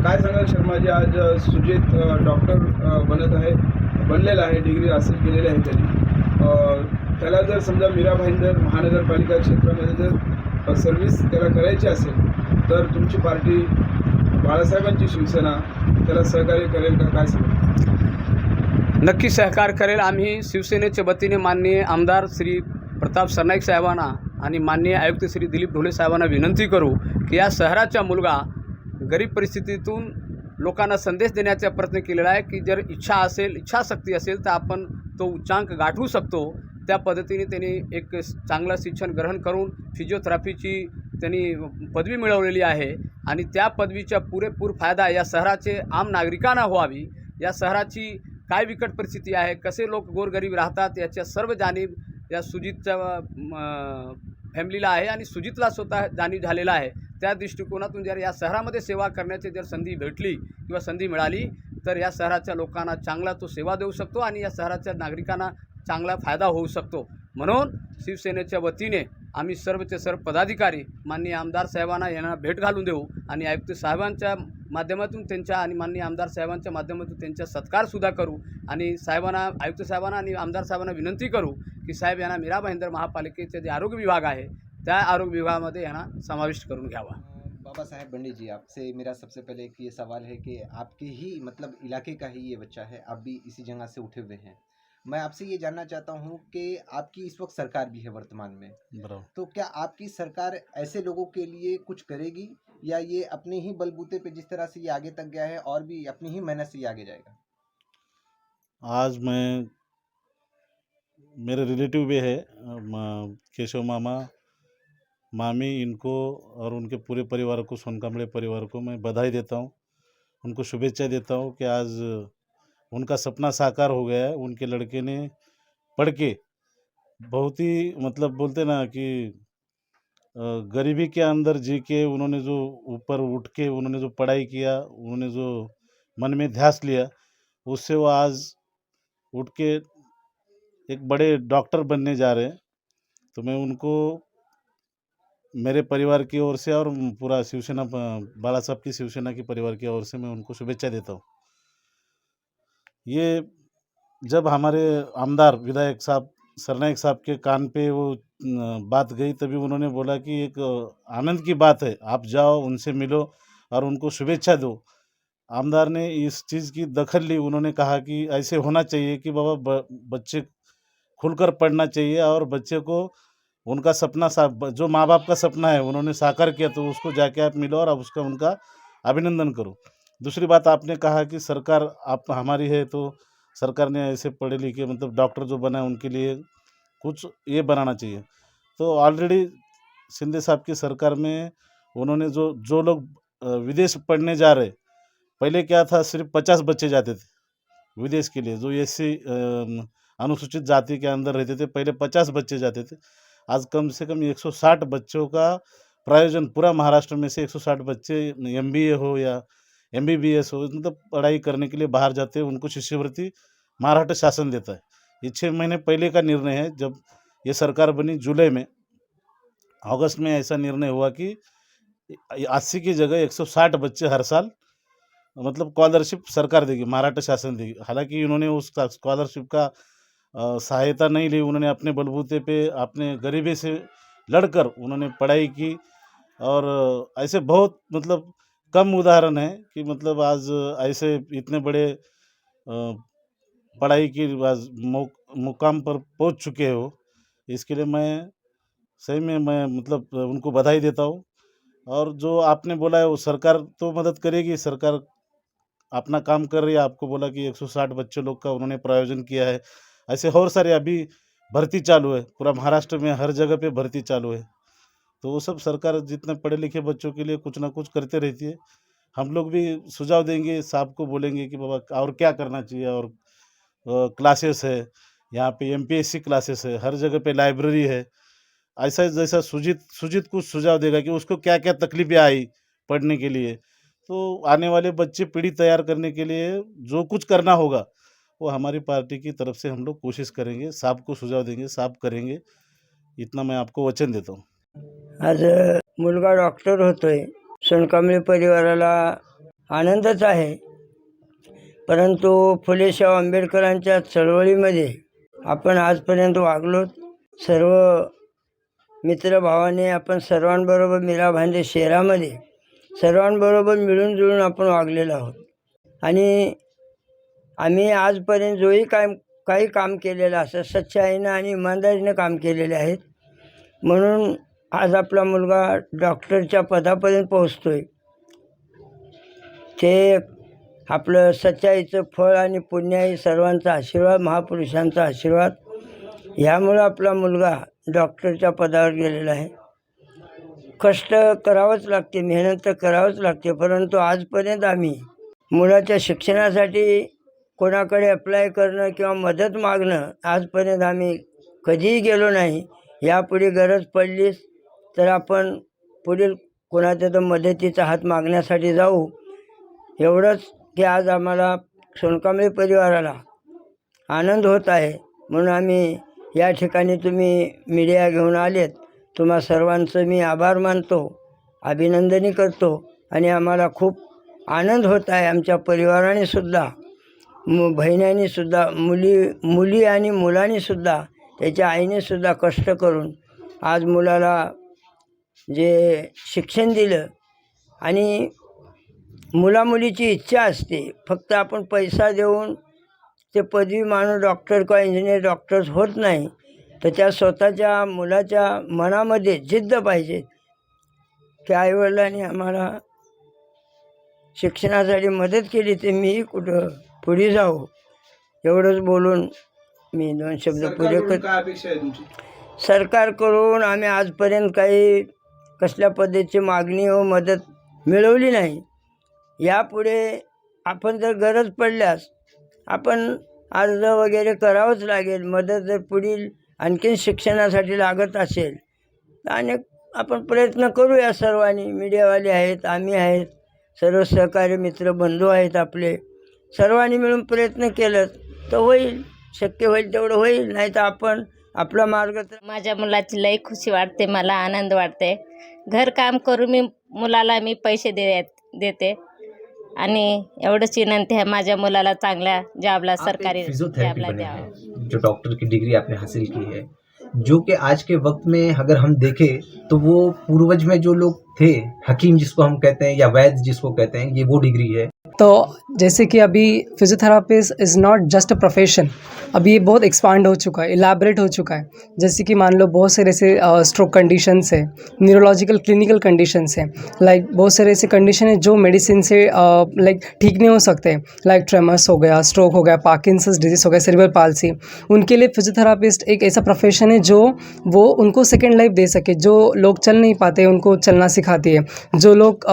काय सांगाल शर्माजी, आज सुजित डॉक्टर बनलेला आहे, डिग्री हासिल केलेली आहे त्याला जर समजा मीरा भाईंदर महानगरपालिका क्षेत्रामध्ये जर सर्व्हिस त्याला करायची असेल तर तुमची पार्टी, बाळासाहेबांची शिवसेना त्याला सहकार्य करेल का, काय सांगाल? नक्की सहकार करेल. आम्ही शिवसेनेच्या वतीने माननीय आमदार श्री प्रताप सरनाईक साहेबांना आणि माननीय आयुक्त श्री दिलीप ढोले साहेबांना विनंती करू की या शहराचा मुलगा गरीब परिस्थितीतून लोकांना संदेश देण्याचा प्रयत्न केलेला आहे की जर इच्छाशक्ती असेल तर आपण तो उच्चांक गाठवू शकतो. त्या पद्धतीने त्यांनी एक चांगलं शिक्षण ग्रहण करून फिजिओथेरपीची त्यांनी पदवी मिळवलेली आहे आणि त्या पदवीचा पुरेपूर फायदा या शहराचे आम नागरिकांना व्हावी. या शहराची काय बिकट परिस्थिती आहे, कसे लोक गोरगरीब राहतात याच्या सर्व जाणीव या सुजितच्या फॅमिलीला आहे आणि सुजितला स्वतः जाणीव झालेला आहे. त्या दृष्टिकोनातून जर या शहरामध्ये सेवा करण्याची जर संधी भेटली किंवा संधी मिळाली तर या शहराच्या लोकांना चांगला तो सेवा देऊ शकतो आणि या शहराच्या नागरिकांना चांगला फायदा होऊ शकतो. म्हणून शिवसेनेच्या वतीने आम्ही सर्वचे सर्व पदाधिकारी माननीय आमदार साहेबांना यांना भेट घालून देऊ आणि आयुक्त साहेबांच्या माध्यमातून त्यांच्या आणि माननीय आमदार साहेबांच्या माध्यमातून त्यांचा सत्कारसुद्धा करू आणि आयुक्त साहेबांना आणि आमदार साहेबांना विनंती करू की साहेब यांना मीरा भाईंदर महापालिकेचे जे आरोग्य विभाग आहे त्या आरोग्य विभागामध्ये यांना समाविष्ट करून घ्यावा. बाबा साहेब बंडी जी, आपसे मेरा सबसे पहले एक ये सवाल है कि आपके ही मतलब इलाके का ही ये बच्चा है, आप भी इसी जगह से उठे हुए हैं. मैं आपसे ये जानना चाहता हूँ कि आपकी इस वक्त सरकार भी है वर्तमान में, तो क्या आपकी सरकार ऐसे लोगों के लिए कुछ करेगी या ये अपने ही बलबूते पे जिस तरह से ये आगे तक गया है और भी अपनी ही मेहनत से ये आगे जाएगा? आज मैं मेरे रिलेटिव भी है केशव मामा मामी, इनको और उनके पूरे परिवार को, सोनकांबळे परिवार को मैं बधाई देता हूँ, उनको शुभेच्छा देता हूँ कि आज उनका सपना साकार हो गया है. उनके लड़के ने पढ़ के बहुत ही मतलब बोलते ना कि गरीबी के अंदर जी के उन्होंने जो ऊपर उठ के उन्होंने जो पढ़ाई किया, उन्होंने जो मन में ध्यास लिया, उससे वो आज उठ के एक बड़े डॉक्टर बनने जा रहे हैं. तो मैं उनको मेरे परिवार की ओर से और पूरा शिवसेना, बाला साहब की शिवसेना की परिवार की ओर से मैं उनको शुभेच्छा देता हूँ. ये जब हमारे आमदार विधायक साहब सरनाईक साहब के कान पे वो बात गई, तभी उन्होंने बोला कि एक आनंद की बात है, आप जाओ उनसे मिलो और उनको शुभेच्छा दो. आमदार ने इस चीज़ की दखल ली. उन्होंने कहा कि ऐसे होना चाहिए कि बाबा बच्चे खुलकर पढ़ना चाहिए और बच्चे को उनका सपना जो माँ बाप का सपना है उन्होंने साकार किया, तो उसको जाके आप मिलो और आप उनका अभिनंदन करो. दूसरी बात, आपने कहा कि सरकार आप हमारी है, तो सरकार ने ऐसे पढ़े लिखे मतलब डॉक्टर जो बना है उनके लिए कुछ ये बनाना चाहिए. तो ऑलरेडी शिंदे साहब की सरकार में उन्होंने जो लोग विदेश पढ़ने जा रहे, पहले क्या था, सिर्फ 50 बच्चे जाते थे विदेश के लिए, जो एससी अनुसूचित जाति के अंदर रहते थे, पहले 50 बच्चे जाते थे. आज कम से कम 160 बच्चों का प्रायोजन पूरा महाराष्ट्र में से 160 बच्चे MBA हो या MBBS हो, मतलब पढ़ाई करने के लिए बाहर जाते हैं, उनको शिष्यवृत्ति महाराष्ट्र शासन देता है. ये 6 महीने पहले का निर्णय है. जब ये सरकार बनी जुलाई में, अगस्त में ऐसा निर्णय हुआ कि 80 की जगह 160 बच्चे हर साल मतलब स्कॉलरशिप सरकार देगी, महाराष्ट्र शासन देगी. हालांकि इन्होंने उस स्कॉलरशिप का सहायता नहीं ली. उन्होंने अपने बलबूते पे अपने गरीबी से लड़कर उन्होंने पढ़ाई की और ऐसे बहुत मतलब कम उदाहरण है कि मतलब आज ऐसे इतने बड़े पढ़ाई की आज मुकाम पर पहुंच चुके हो. इसके लिए मैं सही में मैं मतलब उनको बधाई देता हूं. और जो आपने बोला है वो सरकार तो मदद करेगी, सरकार अपना काम कर रही है. आपको बोला कि 160 बच्चे लोग का उन्होंने प्रायोजन किया है. ऐसे और सारे अभी भर्ती चालू है, पूरा महाराष्ट्र में हर जगह पे भर्ती चालू है. तो वो सब सरकार जितने पढ़े लिखे बच्चों के लिए कुछ ना कुछ करते रहती है. हम लोग भी सुझाव देंगे, साहब को बोलेंगे कि बाबा और क्या करना चाहिए. और क्लासेस है यहाँ पे, MPSC क्लासेस है, हर जगह पे लाइब्रेरी है. ऐसा जैसा सुजीत कुछ सुझाव देगा कि उसको क्या क्या तकलीफें आई पढ़ने के लिए, तो आने वाले बच्चे पीढ़ी तैयार करने के लिए जो कुछ करना होगा वो हमारी पार्टी की तरफ से हम लोग कोशिश करेंगे. साहब को सुझाव देंगे, साहब करेंगे, इतना मैं आपको वचन देता हूँ. आज मुलगा डॉक्टर होतोय. सोनकांबळे परिवाराला आनंदच आहे. परंतु फुलेशाह आंबेडकरांच्या चळवळीमध्ये आपण आजपर्यंत वागलो. सर्व मित्रभावाने आपण सर्वांबरोबर मीरा भाईंदर शहरामध्ये सर्वांबरोबर मिळून जुळून आपण वागलेलो आहोत. आणि आम्ही आजपर्यंत जोही काही काम केलेलं असं सच्चाईनं आणि इमानदारीनं काम केलेले आहेत. म्हणून आज आपला मुलगा डॉक्टरच्या पदापर्यंत पोहोचतो आहे. ते आपलं सच्चाईचं फळ आणि पुण्य आहे. सर्वांचा आशीर्वाद, महापुरुषांचा आशीर्वाद, ह्यामुळं आपला मुलगा डॉक्टरच्या पदावर गेलेला आहे. कष्ट करावंच लागते, मेहनत तर करावंच लागते. परंतु आजपर्यंत आम्ही मुलाच्या शिक्षणासाठी कोणाकडे अप्लाय करणं किंवा मदत मागणं आजपर्यंत आम्ही कधीही गेलो नाही. यापुढे गरज पडलीच तर आपण पुढील कोणाच्या तर मदतीचा हात मागण्यासाठी जाऊ. एवढंच की आज आम्हाला सोनकांबळे परिवाराला आनंद होत आहे. म्हणून आम्ही या ठिकाणी तुम्ही मीडिया घेऊन आलेत, तुम्हा सर्वांचं मी आभार मानतो, अभिनंदनही करतो. आणि आम्हाला खूप आनंद होत आहे. आमच्या परिवारानेसुद्धा, बहिणींनीसुद्धा, मुली आणि मुलांनीसुद्धा, त्याच्या आईनेसुद्धा कष्ट करून आज मुलाला जे शिक्षण दिलं. आणि मुलामुलीची इच्छा असते, फक्त आपण पैसा देऊन ते पदवी माणूस डॉक्टर किंवा इंजिनियर डॉक्टर्स होत नाही. तर त्या स्वतःच्या मुलाच्या मनामध्ये जिद्द पाहिजे की आईवडिलांनी आम्हाला शिक्षणासाठी मदत केली तर मीही कुठं पुढे जाऊ. एवढंच बोलून मी 2 शब्द पुढे सरकारकडून काय अपेक्षा आहे तुमची? सरकारकडून आम्ही आजपर्यंत काही कसल्या पद्धतीची मागणी व मदत मिळवली नाही. यापुढे आपण जर गरज पडल्यास आपण अर्ज वगैरे करावंच लागेल. मदत जर पुढील आणखीन शिक्षणासाठी लागत असेल तर अनेक आपण प्रयत्न करूया. सर्वांनी, मीडियावाले आहेत, आम्ही आहेत, सर्व सहकारी मित्र बंधू आहेत आपले, सर्वांनी मिळून प्रयत्न केलं तर होईल. शक्य होईल तेवढं होईल. नाही तर आपण आपला मार्ग तर माझ्या मुलाची लई खुशी वाटते, मला आनंद वाटते. घरकाम करून मुलाला मी पैसे देते आणि एवढंच विनंती आहे माझ्या मुलाला चांगल्या जॉबला, सरकारी फिजियोथेरेपी जॉबला बने द्यावं. हैं, जो डॉक्टर की डिग्री आपने हासिल की है, जो कि आज के वक्त में अगर हम देखें तो वो पूर्वज में जो लोग थे, हकीम जिसको हम कहते हैं या वैद्य जिसको कहते हैं, ये वो डिग्री है. तो जैसे कि अभी physiotherapist is not just a profession, अभी ये बहुत एक्सपांड हो चुका है, इलाबरेट हो चुका है. जैसे कि मान लो बहुत सारे ऐसे स्ट्रोक कंडीशंस है, न्यूरोलॉजिकल क्लिनिकल कंडीशंस हैं, लाइक बहुत सारे ऐसे कंडीशन है जो मेडिसिन से लाइक ठीक नहीं हो सकते, लाइक ट्रेमर्स हो गया, स्ट्रोक हो गया, पार्किंसंस डिजीज़ हो गया, सेरिब्रल पाल्सी. उनके लिए फिजियोथेरापिस्ट एक ऐसा प्रोफेशन है जो वो उनको सेकेंड लाइफ दे सके. जो लोग चल नहीं पाते उनको चलना सिखाती है. जो लोग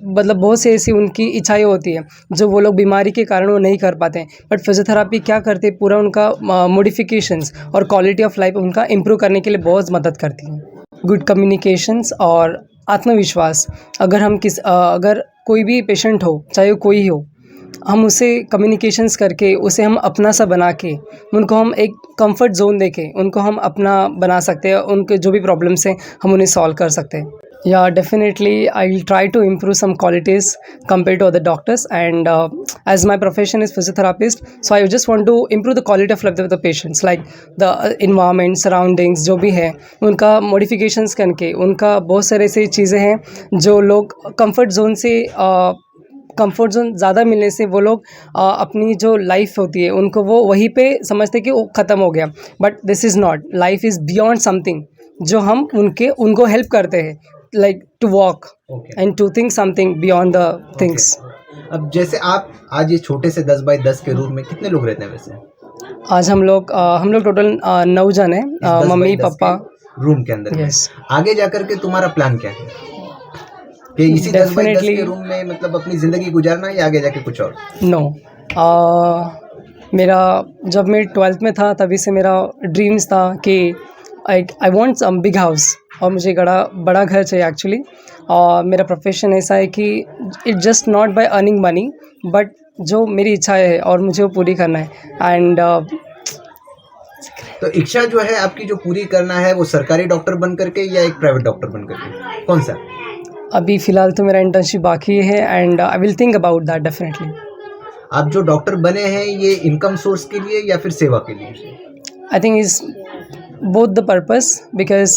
मतलब बहुत सी ऐसी उनकी इच्छाएं होती है जो वो लोग बीमारी के कारण वो नहीं कर पाते हैं, बट फिजियोथेरापी क्या करते हैं, पूरा उनका मॉडिफिकेशंस और क्वालिटी ऑफ लाइफ उनका इम्प्रूव करने के लिए बहुत मदद करती है. गुड कम्युनिकेशंस और आत्मविश्वास. अगर कोई भी पेशेंट हो, चाहे वो कोई हो, हम उसे कम्युनिकेशंस करके उसे हम अपना सा बना के उनको हम एक कंफर्ट जोन दे के उनको हम अपना बना सकते हैं. उनके जो भी प्रॉब्लम्स हैं हम उन्हें सॉल्व कर सकते हैं. Yeah, definitely I will try to improve some qualities compared to other doctors, and as my profession is physiotherapist, so I just want to improve the quality of life of the patients, like the environment, surroundings जो भी है उनका modifications करके उनका बहुत सारे ऐसी चीज़ें हैं जो लोग कंफर्ट जोन से कंफर्ट जोन ज़्यादा मिलने से वो लोग अपनी जो लाइफ होती है उनको वो वहीं पे समझते कि वो ख़त्म हो गया. But this is not. Life is beyond something जो हम उनको हेल्प करते हैं, like to walk and to think something beyond the things. अब जैसे आप आज ये छोटे से 10 बाई 10 के रूम में कितने लोग रहते हैं वैसे? आज हम लोग टोटल 9 जन हैं, मम्मी पापा रूम के अंदर. यस. आगे जाकर के तुम्हारा प्लान क्या है कि इसी 10 बाई 10 के रूम में मतलब अपनी ज़िंदगी गुजारना या आगे जाके कुछ और? नो, मेरा जब मैं 12th में था तभी से मेरा ड्रीम्स था कि I want some big house, और मुझे बड़ा घर चाहिए एक्चुअली. और मेरा प्रोफेशन ऐसा है कि it just not by earning money, but जो मेरी इच्छा है और मुझे वो पूरी करना है. एंड तो इच्छा जो है आपकी जो पूरी करना है वो सरकारी डॉक्टर बन करके या एक प्राइवेट डॉक्टर बन करके, कौन सा? अभी फ़िलहाल तो मेरा इंटर्नशिप बाकी है and I will think about that definitely. आप जो डॉक्टर बने हैं ये इनकम सोर्स के लिए या फिर सेवा के लिए? I think is both the purpose because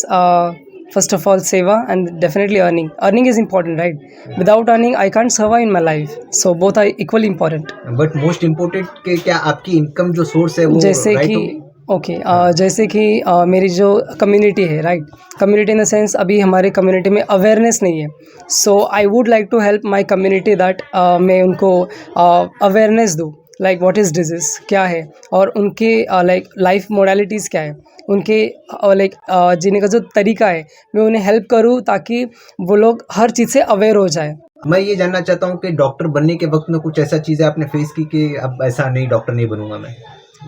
first of all seva and definitely earning. Earning is important, right? Without earning, I can't survive in my life. So both are equally important. But most important के क्या आपकी income जो source है वो जैसे right कि होगी? Okay जैसे कि मेरी जो कम्युनिटी है right, community in the sense अभी हमारे कम्युनिटी में अवेयरनेस नहीं है, so I would like to help my community that मैं उनको अवेयरनेस दूँ लाइक व्हाट इज़ डिजीज़ क्या है और उनके लाइक लाइफ मोडालिटीज़ क्या है, उनके लाइक जीने का जो तरीका है मैं उन्हें हेल्प करूँ ताकि वो लोग हर चीज़ से अवेयर हो जाए। मैं ये जानना चाहता हूँ कि डॉक्टर बनने के वक्त में कुछ ऐसा चीज़ें आपने फेस की कि अब ऐसा नहीं, डॉक्टर नहीं बनूंगा मैं?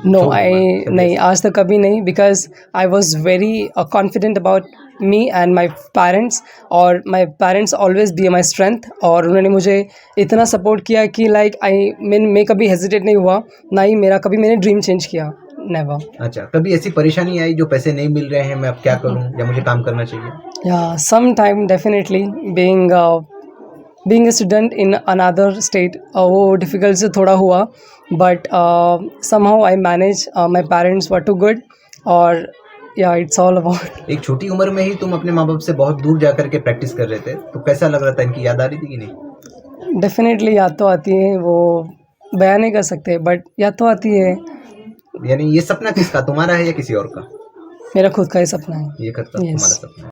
नो छोड़ आई दूंगा, नहीं, आज तक कभी नहीं, because I was very confident about me and my parents और my parents always be my strength और उन्होंने मुझे इतना सपोर्ट किया कि लाइक मैं कभी हेजिटेट नहीं हुआ, ना ही मेरा कभी मैंने ड्रीम चेंज किया, नेवर। अच्छा, कभी ऐसी परेशानी आई जो पैसे नहीं मिल रहे हैं, मैं अब क्या करूँ या मुझे काम करना चाहिए? या some time definitely being a student in another state वो डिफ़िकल्ट से थोड़ा हुआ, but somehow I manage, my parents were too good और या इट्स ऑल अबाउट। एक छोटी उम्र में ही तुम अपने माँ बाप से बहुत दूर जा करके प्रैक्टिस कर रहे थे, तो कैसा लग रहा था? इनकी याद आ रही थी कि नहीं? डेफिनेटली याद तो आती है, वो बयान नहीं कर सकते बट याद तो आती है। यानी ये सपना किसका, तुम्हारा है या किसी और का? मेरा खुद का ही सपना है। ये खुद का Yes. तुम्हारा सपना है।